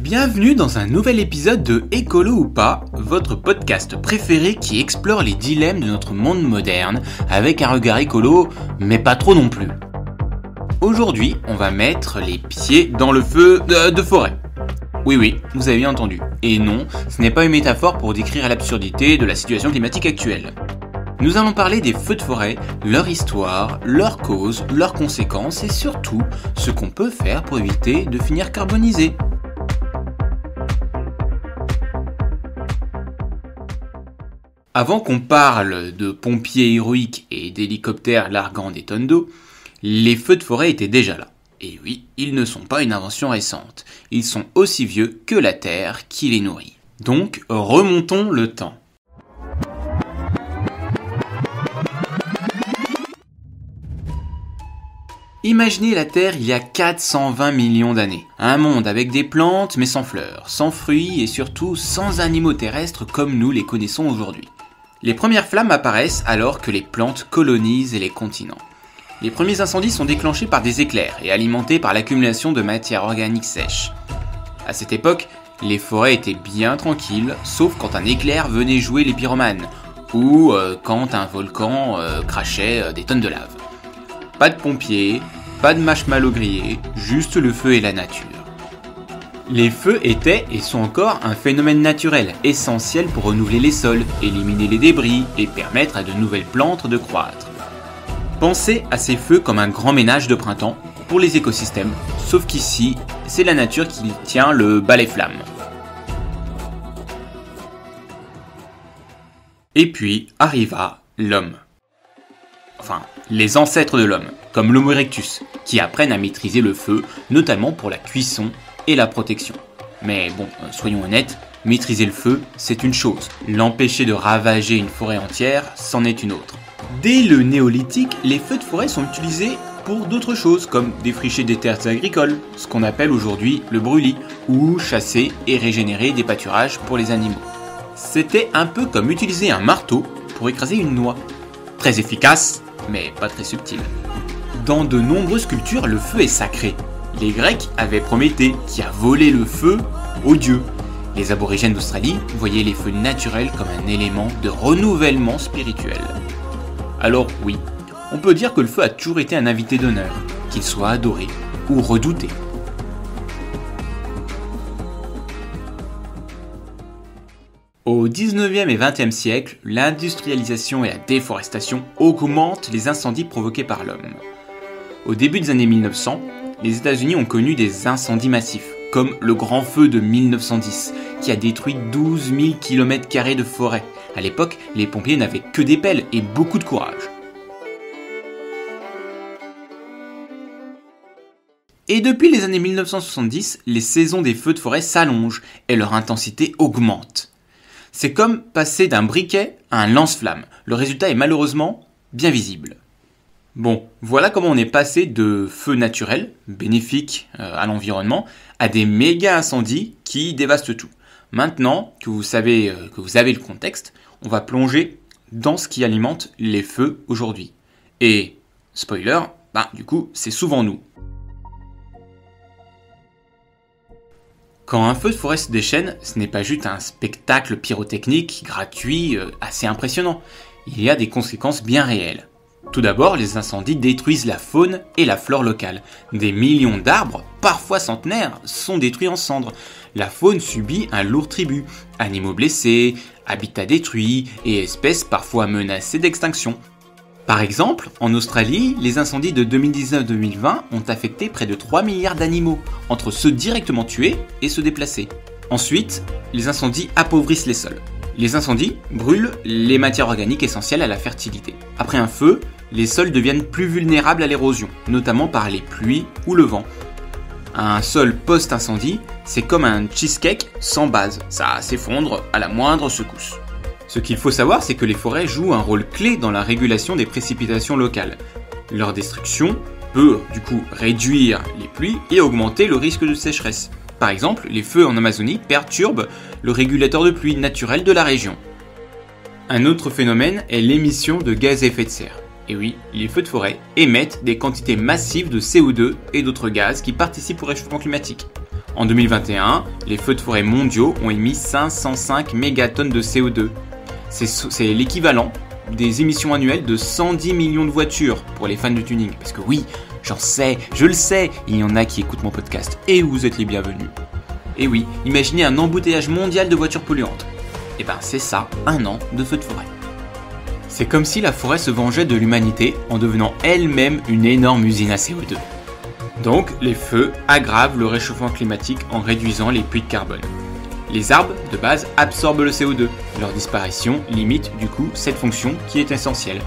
Bienvenue dans un nouvel épisode de Écolo ou pas, votre podcast préféré qui explore les dilemmes de notre monde moderne avec un regard écolo, mais pas trop non plus. Aujourd'hui, on va mettre les pieds dans le feu de forêt. Oui, vous avez bien entendu. Et non, ce n'est pas une métaphore pour décrire l'absurdité de la situation climatique actuelle. Nous allons parler des feux de forêt, leur histoire, leurs causes, leurs conséquences et surtout ce qu'on peut faire pour éviter de finir carbonisé. Avant qu'on parle de pompiers héroïques et d'hélicoptères larguant des tonnes d'eau, les feux de forêt étaient déjà là. Et oui, ils ne sont pas une invention récente. Ils sont aussi vieux que la terre qui les nourrit. Donc, remontons le temps. Imaginez la Terre il y a 420 millions d'années. Un monde avec des plantes mais sans fleurs, sans fruits et surtout sans animaux terrestres comme nous les connaissons aujourd'hui. Les premières flammes apparaissent alors que les plantes colonisent les continents. Les premiers incendies sont déclenchés par des éclairs et alimentés par l'accumulation de matière organique sèche. À cette époque, les forêts étaient bien tranquilles, sauf quand un éclair venait jouer les pyromanes, ou quand un volcan crachait des tonnes de lave. Pas de pompiers, pas de marshmallows grillés, juste le feu et la nature. Les feux étaient et sont encore un phénomène naturel, essentiel pour renouveler les sols, éliminer les débris et permettre à de nouvelles plantes de croître. Pensez à ces feux comme un grand ménage de printemps pour les écosystèmes, sauf qu'ici, c'est la nature qui tient le balai flamme. Et puis arriva l'homme. Enfin, les ancêtres de l'homme, comme l'Homo erectus, qui apprennent à maîtriser le feu, notamment pour la cuisson et la protection. Mais bon, soyons honnêtes, maîtriser le feu, c'est une chose. L'empêcher de ravager une forêt entière, c'en est une autre. Dès le néolithique, les feux de forêt sont utilisés pour d'autres choses, comme défricher des terres agricoles, ce qu'on appelle aujourd'hui le brûlis, ou chasser et régénérer des pâturages pour les animaux. C'était un peu comme utiliser un marteau pour écraser une noix. Très efficace, mais pas très subtil. Dans de nombreuses cultures, le feu est sacré. Les Grecs avaient Prométhée, qui a volé le feu aux dieux. Les aborigènes d'Australie voyaient les feux naturels comme un élément de renouvellement spirituel. Alors oui, on peut dire que le feu a toujours été un invité d'honneur, qu'il soit adoré ou redouté. Au 19e et 20e siècle, l'industrialisation et la déforestation augmentent les incendies provoqués par l'homme. Au début des années 1900, les États-Unis ont connu des incendies massifs, comme le Grand Feu de 1910, qui a détruit 12 000 km² de forêt. À l'époque, les pompiers n'avaient que des pelles et beaucoup de courage. Et depuis les années 1970, les saisons des feux de forêt s'allongent et leur intensité augmente. C'est comme passer d'un briquet à un lance-flamme. Le résultat est malheureusement bien visible. Bon, voilà comment on est passé de feux naturels, bénéfiques à l'environnement, à des méga incendies qui dévastent tout. Maintenant que vous savez que vous avez le contexte, on va plonger dans ce qui alimente les feux aujourd'hui. Et, spoiler, du coup, c'est souvent nous. Quand un feu de forêt se déchaîne, ce n'est pas juste un spectacle pyrotechnique gratuit assez impressionnant. Il y a des conséquences bien réelles. Tout d'abord, les incendies détruisent la faune et la flore locale. Des millions d'arbres, parfois centenaires, sont détruits en cendres. La faune subit un lourd tribut. Animaux blessés, habitats détruits et espèces parfois menacées d'extinction. Par exemple, en Australie, les incendies de 2019-2020 ont affecté près de 3 milliards d'animaux, entre ceux directement tués et ceux déplacés. Ensuite, les incendies appauvrissent les sols. Les incendies brûlent les matières organiques essentielles à la fertilité. Après un feu, les sols deviennent plus vulnérables à l'érosion, notamment par les pluies ou le vent. Un sol post-incendie, c'est comme un cheesecake sans base, ça s'effondre à la moindre secousse. Ce qu'il faut savoir, c'est que les forêts jouent un rôle clé dans la régulation des précipitations locales. Leur destruction peut du coup réduire les pluies et augmenter le risque de sécheresse. Par exemple, les feux en Amazonie perturbent le régulateur de pluie naturel de la région. Un autre phénomène est l'émission de gaz à effet de serre. Et oui, les feux de forêt émettent des quantités massives de CO2 et d'autres gaz qui participent au réchauffement climatique. En 2021, les feux de forêt mondiaux ont émis 505 mégatonnes de CO2. C'est l'équivalent des émissions annuelles de 110 millions de voitures pour les fans de tuning. Parce que oui, je le sais, il y en a qui écoutent mon podcast et vous êtes les bienvenus. Et oui, imaginez un embouteillage mondial de voitures polluantes. Et ben c'est ça, 1 an de feux de forêt. C'est comme si la forêt se vengeait de l'humanité en devenant elle-même une énorme usine à CO2. Donc, les feux aggravent le réchauffement climatique en réduisant les puits de carbone. Les arbres, de base, absorbent le CO2. Leur disparition limite, du coup, cette fonction qui est essentielle.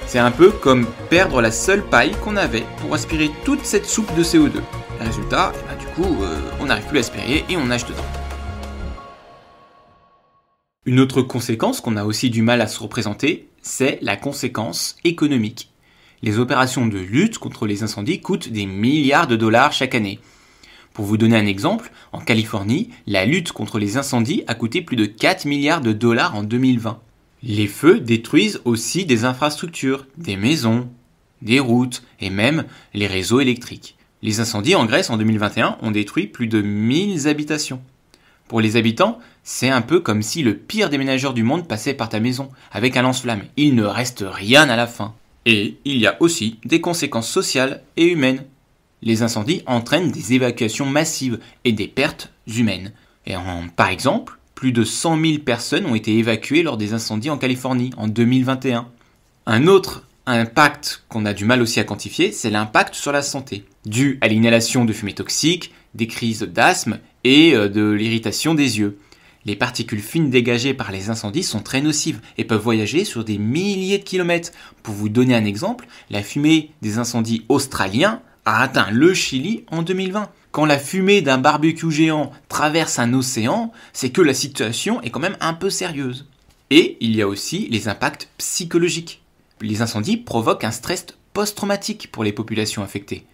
C'est un peu comme perdre la seule paille qu'on avait pour aspirer toute cette soupe de CO2. Le résultat, on n'arrive plus à aspirer et on nage dedans. Une autre conséquence qu'on a aussi du mal à se représenter, c'est la conséquence économique. Les opérations de lutte contre les incendies coûtent des milliards de dollars chaque année. Pour vous donner un exemple, en Californie, la lutte contre les incendies a coûté plus de 4 milliards de dollars en 2020. Les feux détruisent aussi des infrastructures, des maisons, des routes et même les réseaux électriques. Les incendies en Grèce en 2021 ont détruit plus de 1000 habitations. Pour les habitants, c'est un peu comme si le pire déménageur du monde passait par ta maison avec un lance-flamme. Il ne reste rien à la fin. Et il y a aussi des conséquences sociales et humaines. Les incendies entraînent des évacuations massives et des pertes humaines. Par exemple, plus de 100 000 personnes ont été évacuées lors des incendies en Californie en 2021. Un autre impact qu'on a du mal aussi à quantifier, c'est l'impact sur la santé, dû à l'inhalation de fumée toxique, des crises d'asthme et de l'irritation des yeux. Les particules fines dégagées par les incendies sont très nocives et peuvent voyager sur des milliers de kilomètres. Pour vous donner un exemple, la fumée des incendies australiens a atteint le Chili en 2020. Quand la fumée d'un barbecue géant traverse un océan, c'est que la situation est quand même un peu sérieuse. Et il y a aussi les impacts psychologiques. Les incendies provoquent un stress post-traumatique pour les populations affectées.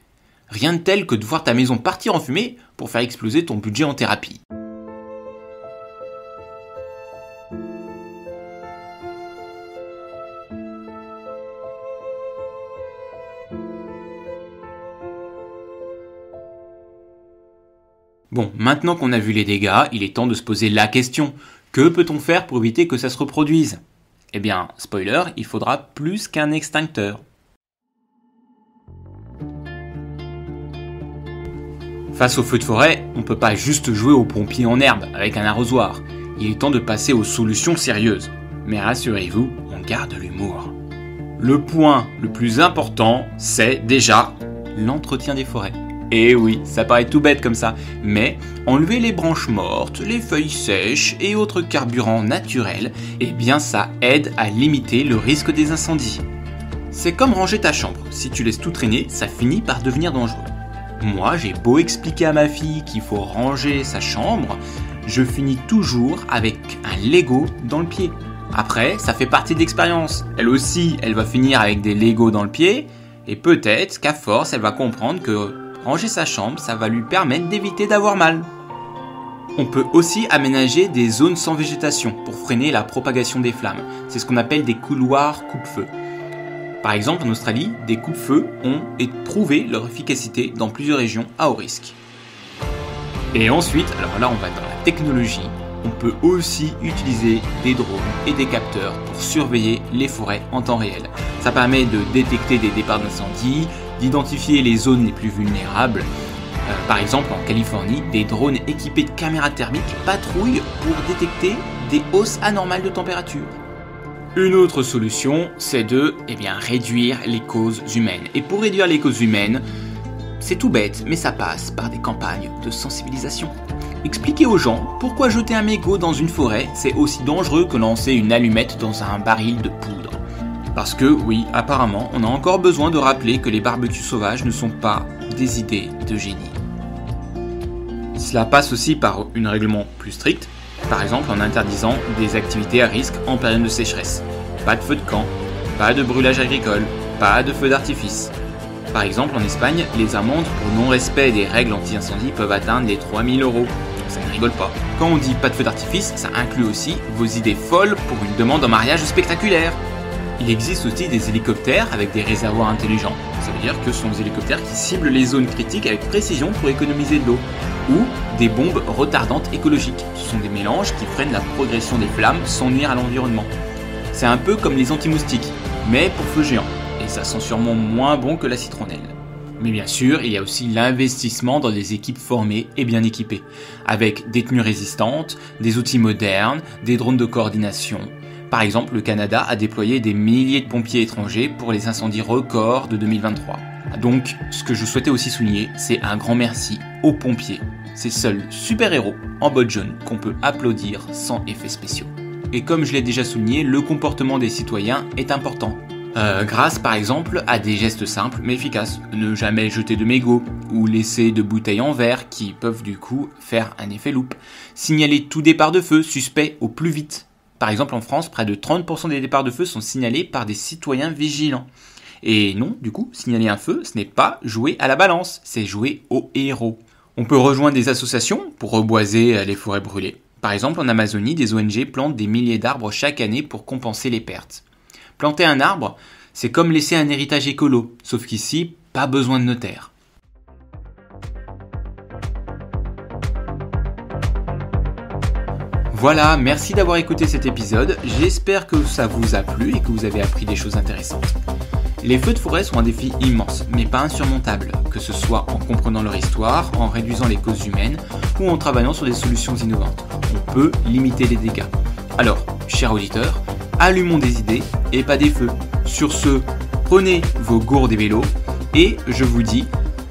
Rien de tel que de voir ta maison partir en fumée pour faire exploser ton budget en thérapie. Bon, maintenant qu'on a vu les dégâts, il est temps de se poser la question. Que peut-on faire pour éviter que ça se reproduise ? Eh bien, spoiler, il faudra plus qu'un extincteur. Face aux feux de forêt, on ne peut pas juste jouer aux pompiers en herbe avec un arrosoir. Il est temps de passer aux solutions sérieuses. Mais rassurez-vous, on garde l'humour. Le point le plus important, c'est déjà l'entretien des forêts. Et oui, ça paraît tout bête comme ça, mais enlever les branches mortes, les feuilles sèches et autres carburants naturels, eh bien ça aide à limiter le risque des incendies. C'est comme ranger ta chambre, si tu laisses tout traîner, ça finit par devenir dangereux. Moi, j'ai beau expliquer à ma fille qu'il faut ranger sa chambre, je finis toujours avec un Lego dans le pied. Après, ça fait partie de l'expérience. Elle aussi, elle va finir avec des Legos dans le pied, et peut-être qu'à force, elle va comprendre que ranger sa chambre, ça va lui permettre d'éviter d'avoir mal. On peut aussi aménager des zones sans végétation pour freiner la propagation des flammes. C'est ce qu'on appelle des couloirs coupe-feu. Par exemple, en Australie, des coupe-feu ont prouvé leur efficacité dans plusieurs régions à haut risque. Et ensuite, alors là on va dans la technologie, on peut aussi utiliser des drones et des capteurs pour surveiller les forêts en temps réel. Ça permet de détecter des départs d'incendie, d'identifier les zones les plus vulnérables. Par exemple, en Californie, des drones équipés de caméras thermiques patrouillent pour détecter des hausses anormales de température. Une autre solution, c'est de réduire les causes humaines. Et pour réduire les causes humaines, c'est tout bête, mais ça passe par des campagnes de sensibilisation. Expliquez aux gens pourquoi jeter un mégot dans une forêt, c'est aussi dangereux que lancer une allumette dans un baril de poudre. Parce que, oui, apparemment, on a encore besoin de rappeler que les barbecues sauvages ne sont pas des idées de génie. Cela passe aussi par un règlement plus strict, par exemple en interdisant des activités à risque en période de sécheresse. Pas de feu de camp, pas de brûlage agricole, pas de feu d'artifice. Par exemple, en Espagne, les amendes pour non-respect des règles anti-incendie peuvent atteindre les 3 000 €. Ça ne rigole pas. Quand on dit pas de feu d'artifice, ça inclut aussi vos idées folles pour une demande en mariage spectaculaire. Il existe aussi des hélicoptères avec des réservoirs intelligents. Ça veut dire que ce sont des hélicoptères qui ciblent les zones critiques avec précision pour économiser de l'eau. Ou des bombes retardantes écologiques. Ce sont des mélanges qui freinent la progression des flammes sans nuire à l'environnement. C'est un peu comme les anti-moustiques, mais pour feu géant. Et ça sent sûrement moins bon que la citronnelle. Mais bien sûr, il y a aussi l'investissement dans des équipes formées et bien équipées, avec des tenues résistantes, des outils modernes, des drones de coordination. Par exemple, le Canada a déployé des milliers de pompiers étrangers pour les incendies records de 2023. Donc, ce que je souhaitais aussi souligner, c'est un grand merci aux pompiers. Ces seuls super-héros en bottes jaunes qu'on peut applaudir sans effets spéciaux. Et comme je l'ai déjà souligné, le comportement des citoyens est important. Grâce par exemple à des gestes simples mais efficaces. Ne jamais jeter de mégots ou laisser de bouteilles en verre qui peuvent du coup faire un effet loupe. Signaler tout départ de feu suspect au plus vite. Par exemple en France, près de 30% des départs de feu sont signalés par des citoyens vigilants. Et non, du coup, signaler un feu, ce n'est pas jouer à la balance, c'est jouer au héros. On peut rejoindre des associations pour reboiser les forêts brûlées. Par exemple, en Amazonie, des ONG plantent des milliers d'arbres chaque année pour compenser les pertes. Planter un arbre, c'est comme laisser un héritage écolo, sauf qu'ici, pas besoin de notaire. Voilà, merci d'avoir écouté cet épisode, j'espère que ça vous a plu et que vous avez appris des choses intéressantes. Les feux de forêt sont un défi immense, mais pas insurmontable, que ce soit en comprenant leur histoire, en réduisant les causes humaines ou en travaillant sur des solutions innovantes. On peut limiter les dégâts. Alors, chers auditeurs, allumons des idées et pas des feux. Sur ce, prenez vos gourdes et vélos et je vous dis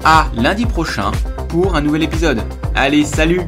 à lundi prochain pour un nouvel épisode. Allez, salut!